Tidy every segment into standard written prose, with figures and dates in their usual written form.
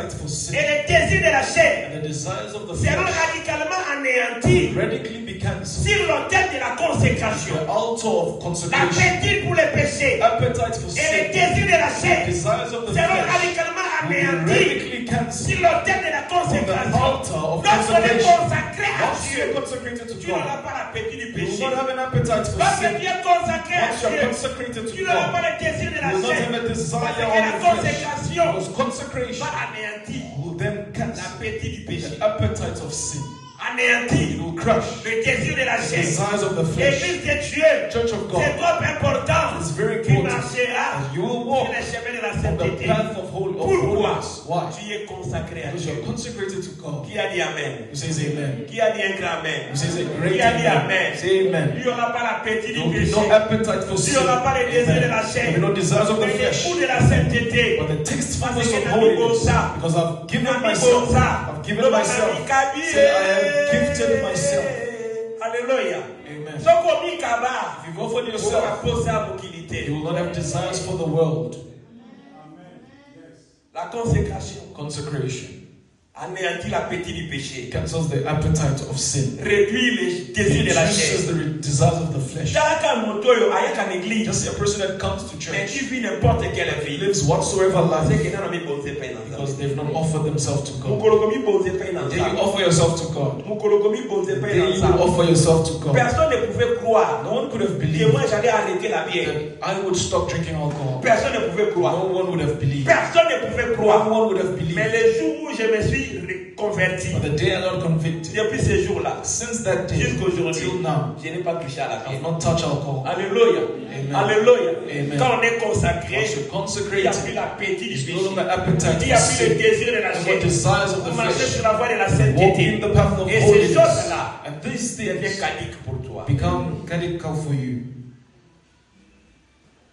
appetite for sin et les désirs de la chair and the desires of the seront flesh radicalement anéantis radically be cancelled. sur l'autel de la consécration. The altar of consecration, L'appétit pour les péchés appetite for et les sin, désirs de la chair desires of the seront flesh radicalement will be anéantis radically cancelled. sur l'autel de la On the consécration. altar of Lorsqu'on est consecration, consacré à once you are Dieu, consecrated to tu God, n'auras pas l'appétit du you will péché. not have an appetite for Lorsque sin. tu es consacré à Once you are Dieu, consecrated to tu n'auras pas God, le désir de you la will not chair. have a desire Parce que on la the flesh. consécration Because consecration va anéantir will then cancel l'appétit du péché. the appetite of sin. Anéantir It will crush le désir de la the chair. desires of the flesh. L'église de Dieu, Church of God, c'est trop important. it's very Tu important marcheras that you will sur walk les chemins de la on the sainteté. path of Pourquoi? holiness. Why? Tu es consacré à Because Dieu. you are consecrated to God. Qui a dit Amen? Who says amen? Qui a dit un grand Amen? Who says a great Qui a dit amen? Amen? Say amen. Il n'y aura pas l'appétit There du will be péché. no appetite for Il sin. n'y aura pas les désirs de Amen. la There chair. will be no desires of the Mais les flesh. coups de la sainteté. But the tastefulness Parce of que holiness. ça. Because I've given Nami myself. Bonza. I've given myself. Say I have gifted myself. Alléluia. Amen. Soko mi kaba. If you've offered On va yourself, poser à bouquinité. you will not have desires for the world. La consécration Consecration anéantit l'appétit du péché. cancels the appetite of sin. Réduit les désirs de la chair. Reduces the desires of the flesh. Chaka motoyo ayaka l'église. Just a person that comes to Mais church qui vit n'importe quelle vie. lives whatsoever C'est life que n'a mis bonze pain dans because they've not offered themselves to God. Mukologomi bonze pain dans Then you ça. offer yourself to God. Mukologomi bonze pain Then dans you ça. offer yourself to God. Personne ne pouvait croire. No one could have Que believed moi j'allais arrêter la bière. that I would stop drinking alcohol. Personne ne pouvait croire. No one would have believed. Personne ne pouvait No croire. one would have Mais believed. le jour où je me suis converti, But the day I got convicted, depuis ce jour-là, since that day jusqu'aujourd'hui, till now, je n'ai pas touché à la I've bière. not touched alcohol. Alléluia. Amen. Alléluia. Amen. Quand on est consacré, Once you're il n'y a consecrated, plus l'appétit du there's péché. no longer appetite Il n'y a for plus le sin. désir de la No more chair. desires of the Vous marchez flesh. sur la voie de la Walking sainteté. the path of Et ces holiness. choses-là And these deviennent things caduques pour toi. become radical for you.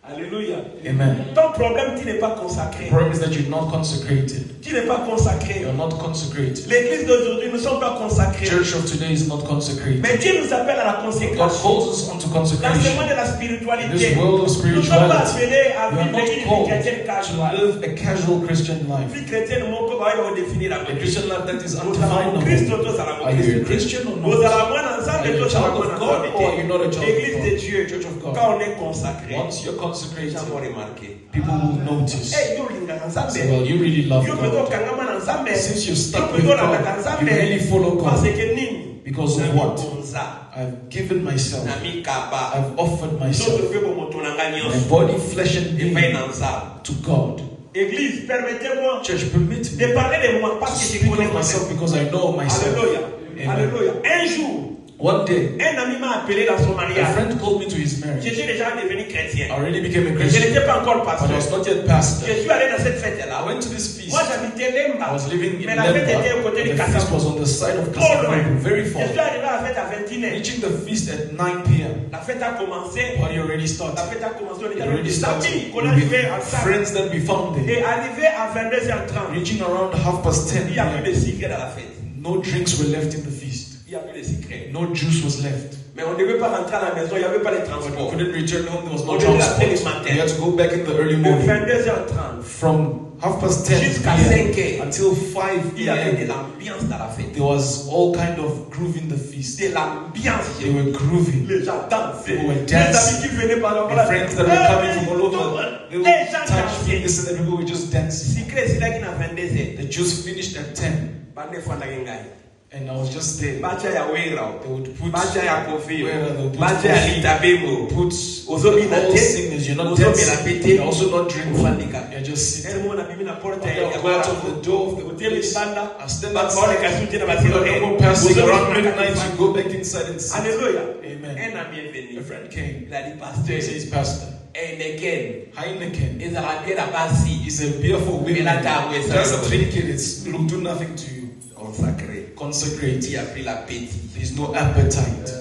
Alléluia. Amen. Ton problème, tu n'es pas The consacré. problem is that you're not consecrated. Tu n'es pas consacré. You're not consecrated. L'église d'aujourd'hui, nous ne sommes pas consacrés. Church of today is not consecrated. Mais Dieu nous appelle à la God consécration. calls us onto Dans ce consecration. monde de la In spiritualité, this world of nous ne sommes pas spirituality, appelés à we are vivre une not vie called chrétienne to casuale. live a casual Christian life. Vie chrétienne, mon corps va définir la A vie. Christian life that is Nous avons Christ, undefinable. nous allons Are you a Christ. Christian or Nous not? allons ensemble, Are you a nous child allons of God or you're not a child L'église of de God? Dieu, Church of God. quand on est consacré, Once you're consecrated, nous avons remarqué. people will notice. Hey, nous regardons ensemble. Say, well, you really love Yo plutôt God. kangama ensemble. Since you're stuck Yo with plutôt God, nataka ensemble. you really follow Parce God. que nini? Because of Nami what? bonza. I've given myself. Nami kaba. I've offered myself. Nous devons moto nanga My nyonso. body, flesh, and Et pas being ensemble. to God. Église, permettez-moi Church, permit de me parler de moi to parce que je speak connais of myself moi-même. because I know myself. Alléluia. Amen. Alléluia. Un jour, One day, un ami m'a appelé dans son a mariage. friend called me to his marriage. J'étais déjà devenu chrétien. I already became a Mais je Christian, n'étais pas encore but I pasteur. was not yet pastor. Je suis allé dans cette I fête-là. went to this feast. Moi, j'habitais I Lemba. was living in Mais la fête était au Lemba, côté and de the feast was Kassabou. on the side of Trop loin. Kassabou, very Je far. suis arrivé à la fête à 21h. Reaching the feast at 9 p.m. La fête a commencé. Party already La started. fête a commencé. On It était avec already des started amis qu'on with arrivait ensemble. friends that we found there. Et arrivé à 22h30, Reaching around 10:30 il n'y a plus p.m. de secret dans la fête. No drinks were left in the feast. Il n'y a plus de secret. No juice was left. Mais on ne devait pas rentrer à la maison. Il n'y avait pas les But we transports. couldn't return home. There was no On devait appeler le transport. matin. We had to go back in the early De morning. 22h30 From 10:30 jusqu'à p.m. 5h, until 5 il y avait de p.m. l'ambiance dans la fête. There was all kind of groove in the feast. De l'ambiance. They were grooving. Les gens dansaient. People were Les amis dancing. qui venaient par My là-bas. friends that were coming from all over, they would Les gens touch me, dansaient. this and that. People were just dancing. Secret, c'est là qu'il y a 22h. The juice finished at 10, Bande fanda ngai. and I was just there. Bacha ya wera. They would put Bacha ya kofi. where they would put Bacha ya coffee, litabemo. put Ozobi na all te. singers. You're not Ozobi na dancing. pete. You're also not drinking. Ufandika. You're just sitting. Elle mona bibi na porte After ya I go out of the door of the hotel place, banda. I stand Ba outside. paole kasuti na People basiro. are no more passing around midnight. You go back inside and sit. Alléluia. Amen. Un ami est venu. A friend came. Il a dit He pasteur. says, Pastor, Heineken. Heineken Ezala bière basi. is a beer for women. Mais là, t'as avoué ça. Just drink it. It will do nothing to you. Consacré. Consecrate. Il a pris l'appétit. There's no appetite.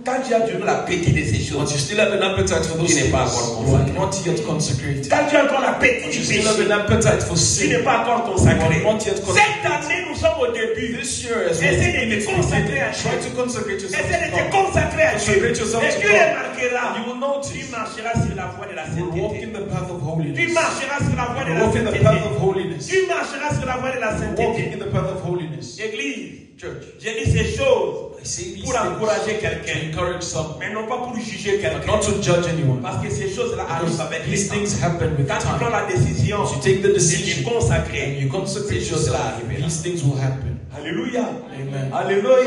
Quand tu as toujours l'appétit de ces Once choses, you still have an appetite for those Tu n'es things, pas encore you are consacré. not yet consecrated. quand tu as encore l'appétit Once du you still have péché, an appetite for tu sin, n'es pas encore you consacré. are not yet Cette consecrated. année, nous sommes au début. This year, as well, Essaye de te consacrer à try Dieu. to consecrate yourself Essaye de te to God. consacrer à Dieu. Consecrate yourself Et to tu God. remarqueras, You will tu notice marcheras sur la voie de la you will walk sainteté. in the path of Tu holiness. marcheras sur la voie de You la walk in the path sainteté. of holiness. holiness. Tu marcheras sur la voie de la Walking sainteté. in the path of holiness. Église, Church. j'ai dit ces choses I say these pour things encourager to quelqu'un, encourage someone, mais non pas pour juger but quelqu'un. not to judge anyone. Parce que ces choses-là arrivent Because avec les these temps. things happen with Quand tu prends time. la décision As you take the de te decision and consacrer, you consecrate ces choses-là yourself, arriveront. these things will happen. Alléluia. Amen. Alléluia.